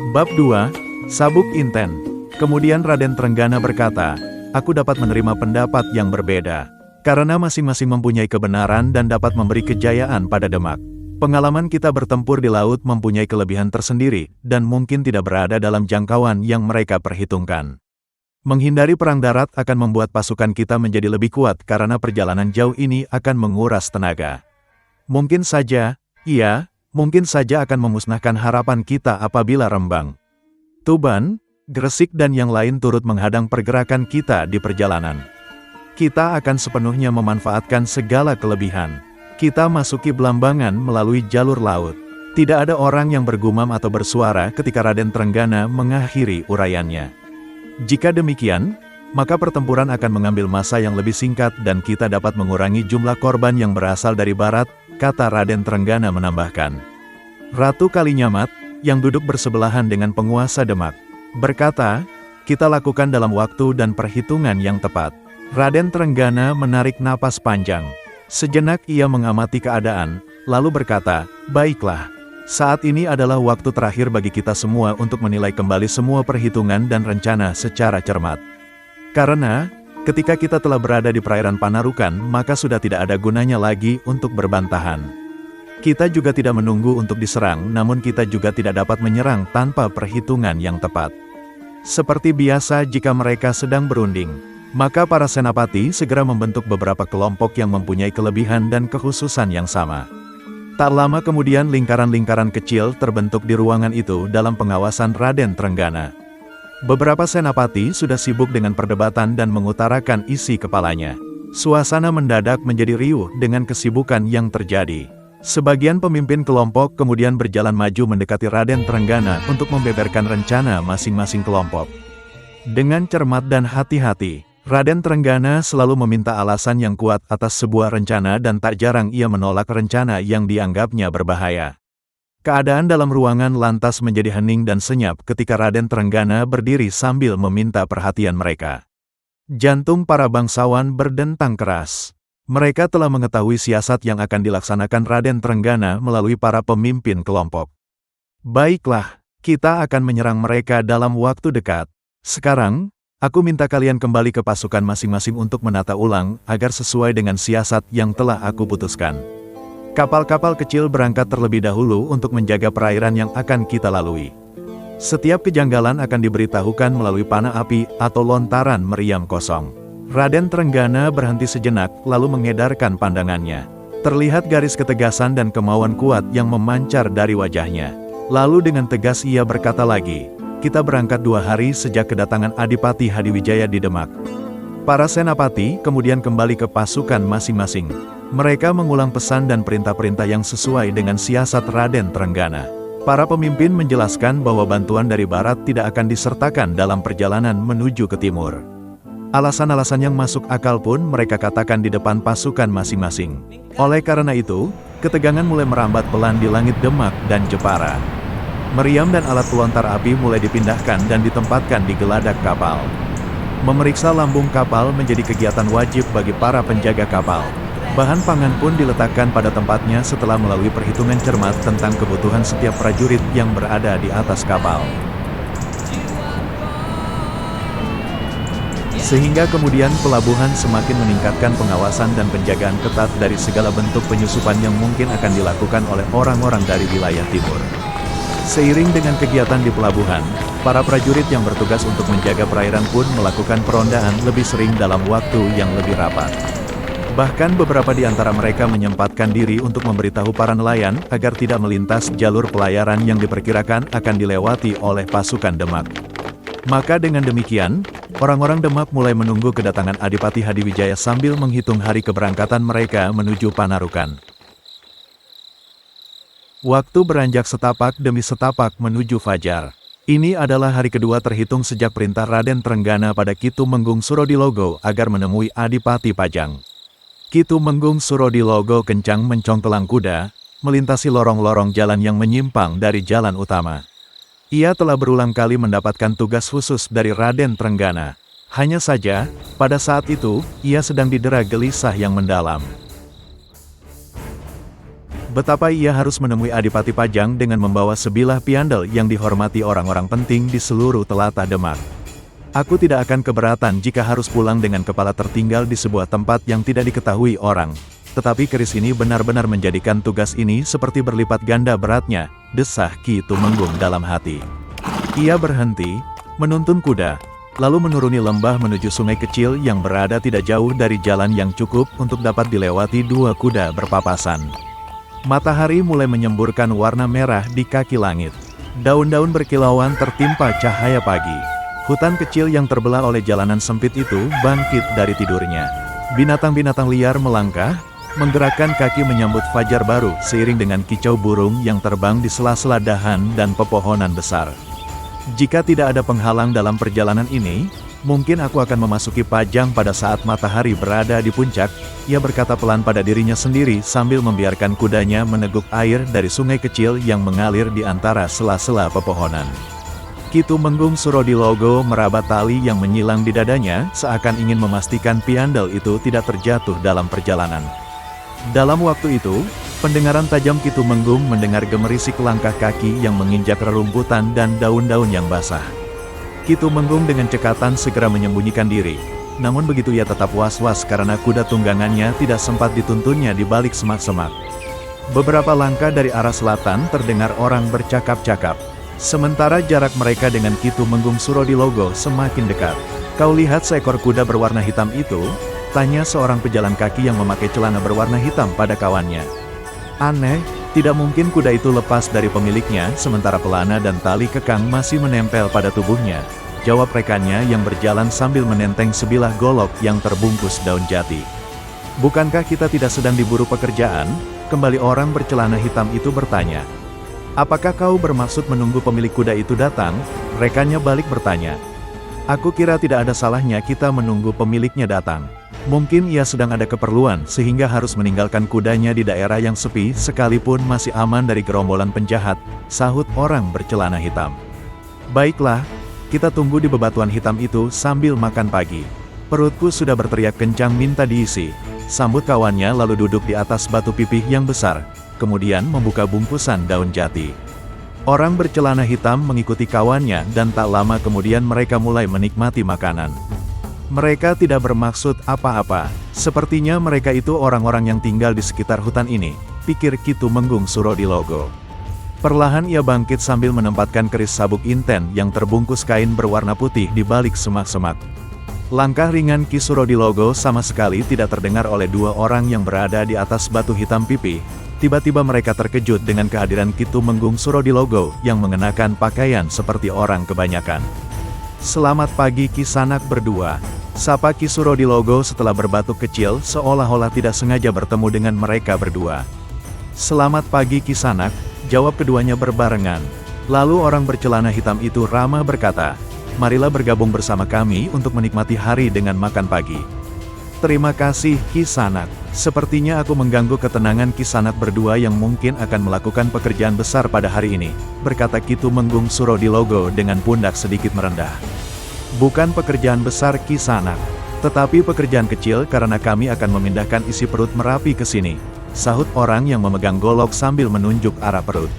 Bab 2, Sabuk Inten. Kemudian Raden Trenggana berkata, aku dapat menerima pendapat yang berbeda. Karena masing-masing mempunyai kebenaran dan dapat memberi kejayaan pada Demak. Pengalaman kita bertempur di laut mempunyai kelebihan tersendiri, dan mungkin tidak berada dalam jangkauan yang mereka perhitungkan. Menghindari perang darat akan membuat pasukan kita menjadi lebih kuat karena perjalanan jauh ini akan menguras tenaga. Mungkin saja akan memusnahkan harapan kita apabila Rembang, Tuban, Gresik dan yang lain turut menghadang pergerakan kita di perjalanan. Kita akan sepenuhnya memanfaatkan segala kelebihan. Kita masuki Blambangan melalui jalur laut. Tidak ada orang yang bergumam atau bersuara ketika Raden Trenggana mengakhiri uraiannya. Jika demikian, maka pertempuran akan mengambil masa yang lebih singkat dan kita dapat mengurangi jumlah korban yang berasal dari barat, kata Raden Trenggana menambahkan. Ratu Kalinyamat, yang duduk bersebelahan dengan penguasa Demak, berkata, kita lakukan dalam waktu dan perhitungan yang tepat. Raden Trenggana menarik napas panjang. Sejenak ia mengamati keadaan, lalu berkata, baiklah. Saat ini adalah waktu terakhir bagi kita semua untuk menilai kembali semua perhitungan dan rencana secara cermat. Karena, ketika kita telah berada di perairan Panarukan, maka sudah tidak ada gunanya lagi untuk berbantahan. Kita juga tidak menunggu untuk diserang, namun kita juga tidak dapat menyerang tanpa perhitungan yang tepat. Seperti biasa jika mereka sedang berunding, maka para senapati segera membentuk beberapa kelompok yang mempunyai kelebihan dan kekhususan yang sama. Tak lama kemudian lingkaran-lingkaran kecil terbentuk di ruangan itu dalam pengawasan Raden Trenggana. Beberapa senapati sudah sibuk dengan perdebatan dan mengutarakan isi kepalanya. Suasana mendadak menjadi riuh dengan kesibukan yang terjadi. Sebagian pemimpin kelompok kemudian berjalan maju mendekati Raden Trenggana untuk membeberkan rencana masing-masing kelompok. Dengan cermat dan hati-hati, Raden Trenggana selalu meminta alasan yang kuat atas sebuah rencana dan tak jarang ia menolak rencana yang dianggapnya berbahaya. Keadaan dalam ruangan lantas menjadi hening dan senyap ketika Raden Trenggana berdiri sambil meminta perhatian mereka. Jantung para bangsawan berdentang keras. Mereka telah mengetahui siasat yang akan dilaksanakan Raden Trenggana melalui para pemimpin kelompok. Baiklah, kita akan menyerang mereka dalam waktu dekat. Sekarang, aku minta kalian kembali ke pasukan masing-masing untuk menata ulang agar sesuai dengan siasat yang telah aku putuskan. Kapal-kapal kecil berangkat terlebih dahulu untuk menjaga perairan yang akan kita lalui. Setiap kejanggalan akan diberitahukan melalui panah api atau lontaran meriam kosong. Raden Trenggana berhenti sejenak lalu mengedarkan pandangannya. Terlihat garis ketegasan dan kemauan kuat yang memancar dari wajahnya. Lalu dengan tegas ia berkata lagi, kita berangkat 2 hari sejak kedatangan Adipati Hadiwijaya di Demak. Para senapati kemudian kembali ke pasukan masing-masing. Mereka mengulang pesan dan perintah-perintah yang sesuai dengan siasat Raden Trenggana. Para pemimpin menjelaskan bahwa bantuan dari barat tidak akan disertakan dalam perjalanan menuju ke timur. Alasan-alasan yang masuk akal pun mereka katakan di depan pasukan masing-masing. Oleh karena itu, ketegangan mulai merambat pelan di langit Demak dan Jepara. Meriam dan alat pelontar api mulai dipindahkan dan ditempatkan di geladak kapal. Memeriksa lambung kapal menjadi kegiatan wajib bagi para penjaga kapal. Bahan pangan pun diletakkan pada tempatnya setelah melalui perhitungan cermat tentang kebutuhan setiap prajurit yang berada di atas kapal. Sehingga kemudian pelabuhan semakin meningkatkan pengawasan dan penjagaan ketat dari segala bentuk penyusupan yang mungkin akan dilakukan oleh orang-orang dari wilayah timur. Seiring dengan kegiatan di pelabuhan, para prajurit yang bertugas untuk menjaga perairan pun melakukan perondaan lebih sering dalam waktu yang lebih rapat. Bahkan beberapa di antara mereka menyempatkan diri untuk memberitahu para nelayan agar tidak melintas jalur pelayaran yang diperkirakan akan dilewati oleh pasukan Demak. Maka dengan demikian, orang-orang Demak mulai menunggu kedatangan Adipati Hadiwijaya sambil menghitung hari keberangkatan mereka menuju Panarukan. Waktu beranjak setapak demi setapak menuju fajar. Ini adalah hari kedua terhitung sejak perintah Raden Trenggana pada Ki Tumenggung Surodilogo agar menemui Adipati Pajang. Ki Tumenggung Surodilogo kencang mencongkelang kuda, melintasi lorong-lorong jalan yang menyimpang dari jalan utama. Ia telah berulang kali mendapatkan tugas khusus dari Raden Trenggana. Hanya saja, pada saat itu, ia sedang didera gelisah yang mendalam. Betapa ia harus menemui Adipati Pajang dengan membawa sebilah piandel yang dihormati orang-orang penting di seluruh telatah Demak. Aku tidak akan keberatan jika harus pulang dengan kepala tertinggal di sebuah tempat yang tidak diketahui orang. Tetapi keris ini benar-benar menjadikan tugas ini seperti berlipat ganda beratnya, desah Ki Tumenggung dalam hati. Ia berhenti, menuntun kuda, lalu menuruni lembah menuju sungai kecil yang berada tidak jauh dari jalan yang cukup untuk dapat dilewati dua kuda berpapasan. Matahari mulai menyemburkan warna merah di kaki langit. Daun-daun berkilauan tertimpa cahaya pagi. Hutan kecil yang terbelah oleh jalanan sempit itu bangkit dari tidurnya. Binatang-binatang liar melangkah, menggerakkan kaki menyambut fajar baru seiring dengan kicau burung yang terbang di sela-sela dahan dan pepohonan besar. Jika tidak ada penghalang dalam perjalanan ini, mungkin aku akan memasuki Pajang pada saat matahari berada di puncak, ia berkata pelan pada dirinya sendiri sambil membiarkan kudanya meneguk air dari sungai kecil yang mengalir di antara sela-sela pepohonan. Ki Tumenggung Surodilogo meraba tali yang menyilang di dadanya, seakan ingin memastikan piandel itu tidak terjatuh dalam perjalanan. Dalam waktu itu, pendengaran tajam Ki Tumenggung mendengar gemerisik langkah kaki yang menginjak rerumputan dan daun-daun yang basah. Ki Tumenggung dengan cekatan segera menyembunyikan diri. Namun begitu ia tetap was-was karena kuda tunggangannya tidak sempat dituntunnya di balik semak-semak. Beberapa langkah dari arah selatan terdengar orang bercakap-cakap. Sementara jarak mereka dengan Ki Tumenggung Surodilogo semakin dekat. "Kau lihat seekor kuda berwarna hitam itu?" tanya seorang pejalan kaki yang memakai celana berwarna hitam pada kawannya. "Aneh, tidak mungkin kuda itu lepas dari pemiliknya sementara pelana dan tali kekang masih menempel pada tubuhnya," jawab rekannya yang berjalan sambil menenteng sebilah golok yang terbungkus daun jati. "Bukankah kita tidak sedang diburu pekerjaan?" kembali orang bercelana hitam itu bertanya. "Apakah kau bermaksud menunggu pemilik kuda itu datang?" rekannya balik bertanya. "Aku kira tidak ada salahnya kita menunggu pemiliknya datang. Mungkin ia sedang ada keperluan sehingga harus meninggalkan kudanya di daerah yang sepi sekalipun masih aman dari gerombolan penjahat," sahut orang bercelana hitam. "Baiklah, kita tunggu di bebatuan hitam itu sambil makan pagi. Perutku sudah berteriak kencang minta diisi," sambut kawannya lalu duduk di atas batu pipih yang besar. Kemudian membuka bungkusan daun jati. Orang bercelana hitam mengikuti kawannya dan tak lama kemudian mereka mulai menikmati makanan. Mereka tidak bermaksud apa-apa, sepertinya mereka itu orang-orang yang tinggal di sekitar hutan ini, pikir Ki Tumenggung Surodilogo. Perlahan ia bangkit sambil menempatkan keris sabuk inten yang terbungkus kain berwarna putih di balik semak-semak. Langkah ringan Ki Surodilogo sama sekali tidak terdengar oleh dua orang yang berada di atas batu hitam pipih. Tiba-tiba mereka terkejut dengan kehadiran Ki Tumenggung Surodilogo yang mengenakan pakaian seperti orang kebanyakan. "Selamat pagi Ki Sanak berdua," sapa Ki Surodilogo setelah berbatuk kecil seolah-olah tidak sengaja bertemu dengan mereka berdua. "Selamat pagi Ki Sanak," jawab keduanya berbarengan. Lalu orang bercelana hitam itu ramah berkata, "Marilah bergabung bersama kami untuk menikmati hari dengan makan pagi." "Terima kasih Ki Sanak. Sepertinya aku mengganggu ketenangan Ki Sanak berdua yang mungkin akan melakukan pekerjaan besar pada hari ini," berkata Ki Tumenggung Surodilogo dengan pundak sedikit merendah. "Bukan pekerjaan besar Ki Sanak, tetapi pekerjaan kecil karena kami akan memindahkan isi perut Merapi ke sini," sahut orang yang memegang golok sambil menunjuk arah perut.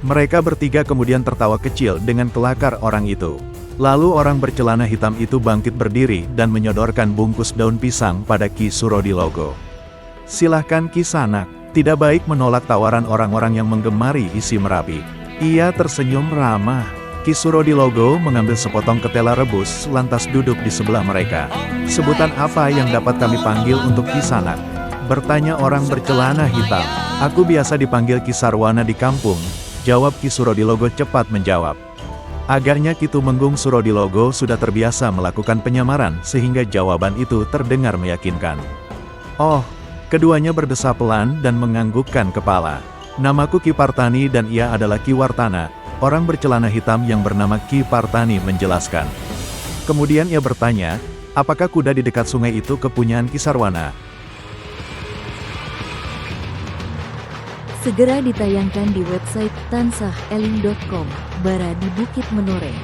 Mereka bertiga kemudian tertawa kecil dengan kelakar orang itu. Lalu orang bercelana hitam itu bangkit berdiri dan menyodorkan bungkus daun pisang pada Ki Surodilogo. "Silahkan Ki Sanak, tidak baik menolak tawaran orang-orang yang menggemari isi Merapi." Ia tersenyum ramah. Ki Surodilogo mengambil sepotong ketela rebus lantas duduk di sebelah mereka. "Sebutan apa yang dapat kami panggil untuk Ki Sanak?" bertanya orang bercelana hitam. "Aku biasa dipanggil Ki Sarwana di kampung," jawab Ki Surodilogo cepat menjawab. Agaknya Ki Tumenggung Surodilogo sudah terbiasa melakukan penyamaran sehingga jawaban itu terdengar meyakinkan. "Oh," keduanya berdesah pelan dan menganggukkan kepala. "Namaku Ki Partani dan ia adalah Ki Wartana," orang bercelana hitam yang bernama Ki Partani menjelaskan. Kemudian ia bertanya, "Apakah kuda di dekat sungai itu kepunyaan Ki Sarwana?" Segera ditayangkan di website tansaheling.com. Bara di Bukit Menoreh.